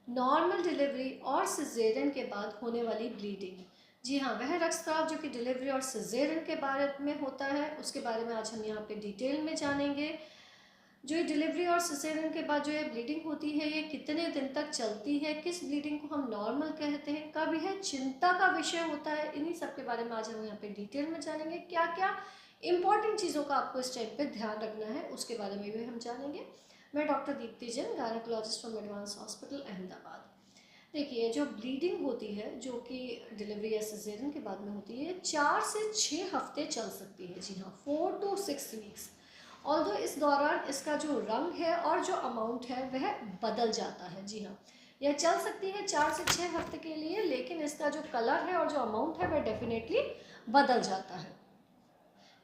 Normal delivery और caesarean के बाद होने वाली ब्लीडिंग। जी हाँ, वह रक्तस्राव जो कि डिलीवरी और सिजेरियन के बारे में होता है, उसके बारे में आज हम यहाँ पे डिटेल में जानेंगे। जो ये डिलीवरी और सिजेरियन के बाद जो ये ब्लीडिंग होती है, ये कितने दिन तक चलती है, किस ब्लीडिंग को हम नॉर्मल कहते हैं, कब यह चिंता का विषय होता है, इन्हीं सब के बारे में आज हम यहाँ पे डिटेल में जानेंगे। क्या क्या इंपॉर्टेंट चीज़ों का आपको इस टाइम पे ध्यान रखना है, उसके बारे में भी हम जानेंगे। मैं doctor Deepti Jain, gynaecologist from advance hospital Ahmedabad. देखिए, जो ब्लीडिंग होती है जो कि डिलीवरी या सिजेरियन के बाद में होती है, 4 से 6 हफ्ते चल सकती है। जी हाँ, 4 to 6 वीक्स। ऑल्दो इस दौरान इसका जो रंग है और जो अमाउंट है वह बदल जाता है। जी हाँ, यह चल सकती है 4 से 6 हफ्ते के लिए, लेकिन इसका जो कलर है और जो अमाउंट है वह डेफिनेटली बदल जाता है।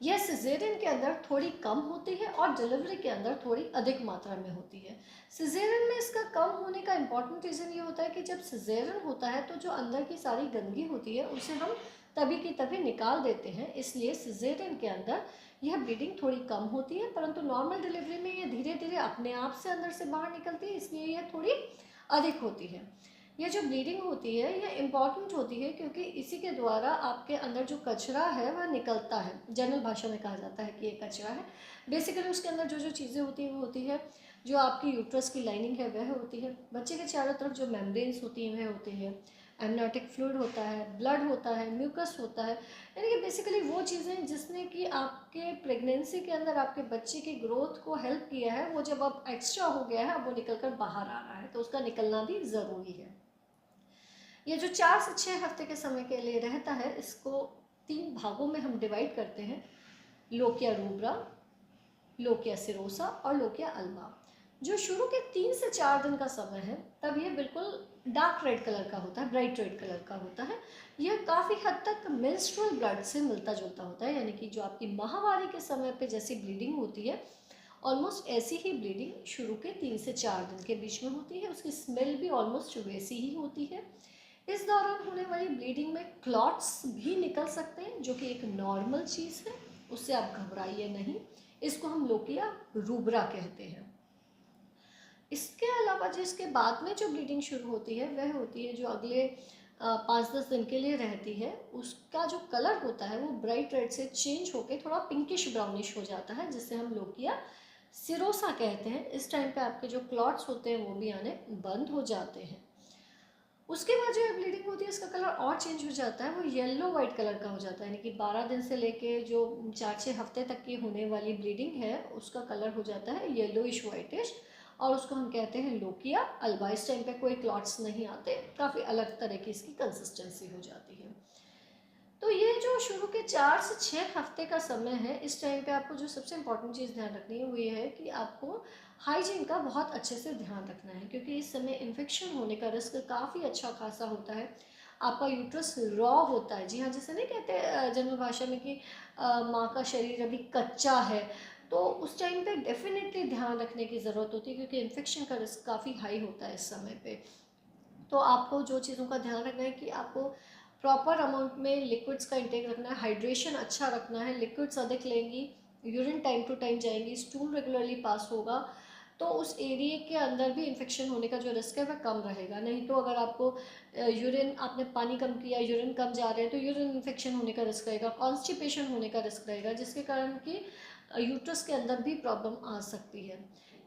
यह सिजेरियन के अंदर थोड़ी कम होती है और डिलीवरी के अंदर थोड़ी अधिक मात्रा में होती है। सिजेरियन में इसका कम होने का इम्पॉर्टेंट रीज़न ये होता है कि जब सिजेरियन होता है तो जो अंदर की सारी गंदगी होती है उसे हम तभी की तभी निकाल देते हैं, इसलिए सिजेरियन के अंदर यह ब्लीडिंग थोड़ी कम होती है। परंतु नॉर्मल डिलीवरी में यह धीरे धीरे अपने आप से अंदर से बाहर निकलती है, इसलिए यह थोड़ी अधिक होती है। ये जो ब्लीडिंग होती है यह इम्पॉर्टेंट होती है क्योंकि इसी के द्वारा आपके अंदर जो कचरा है वह निकलता है। जनरल भाषा में कहा जाता है कि ये कचरा है। बेसिकली उसके अंदर जो जो चीज़ें होती हैं वो होती है, जो आपकी यूट्रस की लाइनिंग है वह होती है, बच्चे के चारों तरफ जो मेम्ब्रेन्स होती हैं वह होती है, एमनियोटिक फ्लूइड होता है, ब्लड होता है, म्यूकस होता है। यानी कि बेसिकली वो चीज़ें जिसने कि आपके प्रेगनेंसी के अंदर आपके बच्चे की ग्रोथ को हेल्प किया है, वो जब अब एक्स्ट्रा हो गया है, अब वो निकल कर बाहर आ रहा है, तो उसका निकलना भी ज़रूरी है। ये जो 4 से 6 हफ्ते के समय के लिए रहता है, इसको 3 भागों में हम डिवाइड करते हैं: लोकिया रूब्रा, लोकिया सिरोसा और लोकिया अल्बा। जो शुरू के 3 से 4 दिन का समय है, तब ये बिल्कुल डार्क रेड कलर का होता है, ब्राइट रेड कलर का होता है। यह काफ़ी हद तक मेंस्ट्रुअल ब्लड से मिलता जुलता होता है, यानी कि जो आपकी माहवारी के समय पे जैसी ब्लीडिंग होती है, ऑलमोस्ट ऐसी ही ब्लीडिंग शुरू के 3 से 4 दिन के बीच में होती है। उसकी स्मेल भी ऑलमोस्ट वैसी ही होती है। इस दौरान होने वाली ब्लीडिंग में क्लॉट्स भी निकल सकते हैं, जो कि एक नॉर्मल चीज़ है, उससे आप घबराइए नहीं। इसको हम लोकिया रूब्रा कहते हैं। इसके अलावा जिसके बाद में जो ब्लीडिंग शुरू होती है वह होती है जो अगले 5-10 दिन के लिए रहती है। उसका जो कलर होता है वो ब्राइट रेड से चेंज होकर थोड़ा पिंकिश ब्राउनिश हो जाता है, जिससे हम लोकिया सिरोसा कहते हैं। इस टाइम पे आपके जो क्लॉट्स होते हैं वो भी आने बंद हो जाते हैं। उसके बाद जो ब्लीडिंग होती है उसका कलर और चेंज हो जाता है, वो येलो वाइट कलर का हो जाता है। यानी कि 12 दिन से लेके जो 4-6 हफ्ते तक की होने वाली ब्लीडिंग है उसका कलर हो जाता है येलोइश वाइटिश, और उसको हम कहते हैं लोकिया अल्बा। इस टाइम पे कोई क्लॉट्स नहीं आते, काफ़ी अलग तरह की इसकी कंसिस्टेंसी हो जाती है। तो ये जो शुरू के 4 से 6 हफ्ते का समय है, इस टाइम पे आपको जो सबसे इम्पोर्टेंट चीज़ ध्यान रखनी है वो ये है कि आपको हाइजीन का बहुत अच्छे से ध्यान रखना है, क्योंकि इस समय इन्फेक्शन होने का रिस्क काफ़ी अच्छा खासा होता है। आपका यूट्रस रॉ होता है। जी हाँ, जैसे नहीं कहते जनरल भाषा में कि माँ का शरीर अभी कच्चा है, तो उस टाइम पे डेफिनेटली ध्यान रखने की ज़रूरत होती है, क्योंकि इन्फेक्शन का रिस्क काफ़ी हाई होता है इस समय पे। तो आपको जो चीज़ों का ध्यान रखना है कि आपको प्रॉपर अमाउंट में लिक्विड्स का इंटेक रखना है, हाइड्रेशन अच्छा रखना है, लिक्विड्स अधिक लेंगी, यूरिन टाइम टू टाइम जाएंगी, स्टूल रेगुलरली पास होगा, तो उस एरिया के अंदर भी इन्फेक्शन होने का जो रिस्क है वह कम रहेगा। नहीं तो अगर आपको यूरिन आपने पानी कम किया, यूरिन कम जा रहे हैं, तो यूरिन इन्फेक्शन होने का रिस्क रहेगा, कॉन्स्टिपेशन होने का रिस्क रहेगा, जिसके कारण कि यूट्रस के अंदर भी प्रॉब्लम आ सकती है।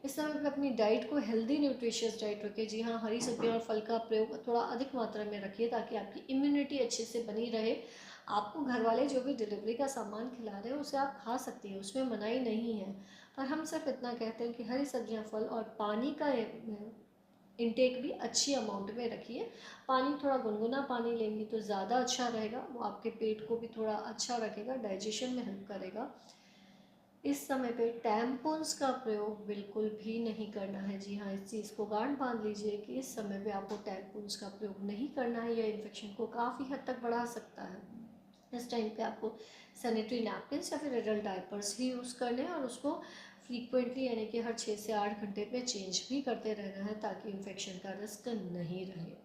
इस समय पे अपनी डाइट को हेल्दी न्यूट्रिशियस डाइट रखिए। जी हाँ, हरी सब्जियाँ और फल का प्रयोग थोड़ा अधिक मात्रा में रखिए, ताकि आपकी इम्यूनिटी अच्छे से बनी रहे। आपको घर वाले जो भी डिलीवरी का सामान खिला रहे हैं उसे आप खा सकती हैं, उसमें मनाही नहीं है। पर हम सिर्फ इतना कहते हैं कि हरी सब्जियाँ, फल और पानी का इनटेक भी अच्छी अमाउंट में रखिए। पानी थोड़ा गुनगुना पानी लेंगी तो ज़्यादा अच्छा रहेगा, वो आपके पेट को भी थोड़ा अच्छा रखेगा, डाइजेशन में हेल्प करेगा। इस समय पे टैम्पून्स का प्रयोग बिल्कुल भी नहीं करना है। जी हाँ, इस चीज़ को गांठ बांध लीजिए कि इस समय पे आपको टैम्पून्स का प्रयोग नहीं करना है, यह इन्फेक्शन को काफ़ी हद तक बढ़ा सकता है। इस टाइम पे आपको सैनिटरी नैपकिन्स या फिर एडल्ट डायपर्स ही यूज़ करने हैं, और उसको फ्रीक्वेंटली यानी कि हर 6 से 8 घंटे पे चेंज भी करते रहना है, ताकि इन्फेक्शन का रिस्क नहीं रहे।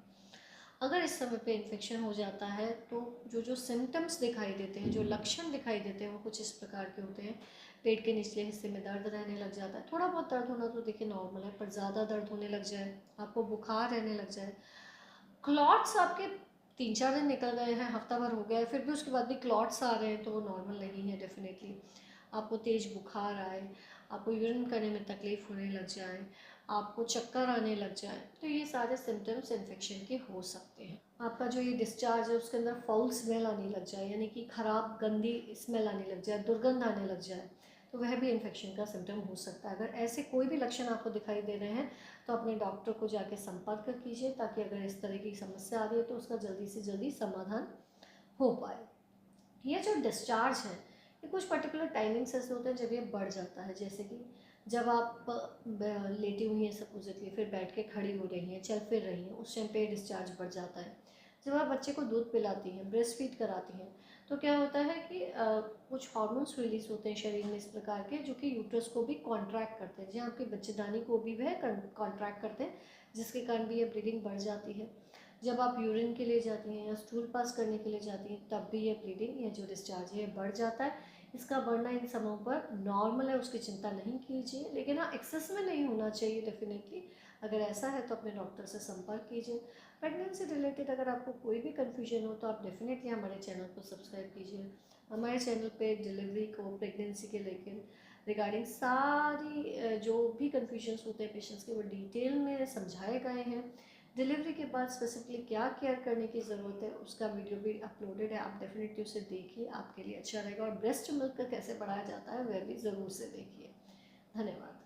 अगर इस समय पे इन्फेक्शन हो जाता है तो जो जो सिम्टम्स दिखाई देते हैं, जो लक्षण दिखाई देते हैं, वो कुछ इस प्रकार के होते हैं: पेट के निचले हिस्से में दर्द रहने लग जाता है। थोड़ा बहुत दर्द होना तो देखिए नॉर्मल है, पर ज़्यादा दर्द होने लग जाए, आपको बुखार रहने लग जाए, क्लॉट्स आपके 3-4 दिन निकल गए हैं, हफ्ता भर हो गया है, फिर भी उसके बाद भी क्लॉट्स आ रहे हैं, तो वो नॉर्मल नहीं है डेफिनेटली। आपको तेज़ बुखार आए, आपको यूरिन करने में तकलीफ़ होने लग जाए, आपको चक्कर आने लग जाए, तो ये सारे सिम्टम्स इन्फेक्शन के हो सकते हैं। आपका जो ये डिस्चार्ज है उसके अंदर फाउल स्मेल आने लग जाए, यानी कि ख़राब गंदी स्मेल आने लग जाए, दुर्गंध आने लग जाए, तो वह भी इन्फेक्शन का सिम्टम हो सकता है। अगर ऐसे कोई भी लक्षण आपको दिखाई दे रहे हैं तो अपने डॉक्टर को जाके संपर्क कीजिए, ताकि अगर इस तरह की समस्या आ रही है तो उसका जल्दी से जल्दी समाधान हो पाए। ये जो डिस्चार्ज है ये कुछ पर्टिकुलर टाइमिंग्स ऐसे होते हैं जब ये बढ़ जाता है, जैसे कि जब आप लेटी हुई हैं सपोजिटली, फिर बैठ के खड़ी हो रही हैं, चल फिर रही हैं, उस टाइम पे डिस्चार्ज बढ़ जाता है। जब आप बच्चे को दूध पिलाती हैं, ब्रेस्ट फीड कराती हैं, तो क्या होता है कि कुछ हार्मोन्स रिलीज होते हैं शरीर में इस प्रकार के, जो कि यूट्रस को भी कॉन्ट्रैक्ट करते हैं, जहाँ आपकी बच्चेदानी को भी वह कॉन्ट्रैक्ट करते हैं, जिसके कारण भी ये ब्लीडिंग बढ़ जाती है। जब आप यूरिन के लिए जाती हैं या स्टूल पास करने के लिए जाती हैं, तब भी ये ब्लीडिंग या जो डिस्चार्ज है बढ़ जाता है। इसका बढ़ना इन समयों पर नॉर्मल है, उसकी चिंता नहीं कीजिए, लेकिन हाँ एक्सेस में नहीं होना चाहिए डेफिनेटली। अगर ऐसा है तो अपने डॉक्टर से संपर्क कीजिए। प्रेगनेंसी रिलेटेड अगर आपको कोई भी कन्फ्यूजन हो तो आप डेफिनेटली हमारे चैनल को सब्सक्राइब कीजिए। हमारे चैनल पे डिलीवरी को, प्रेगनेंसी के लेकर रिगार्डिंग सारी जो भी कन्फ्यूजन्स होते हैं पेशेंट्स के, वो डिटेल में समझाए गए हैं। डिलीवरी के बाद स्पेसिफिकली क्या केयर करने की ज़रूरत है उसका वीडियो भी अपलोडेड है, आप डेफिनेटली उसे देखिए, आपके लिए अच्छा रहेगा। और ब्रेस्ट मिल्क का कैसे बढ़ाया जाता है वह भी ज़रूर से देखिए। धन्यवाद।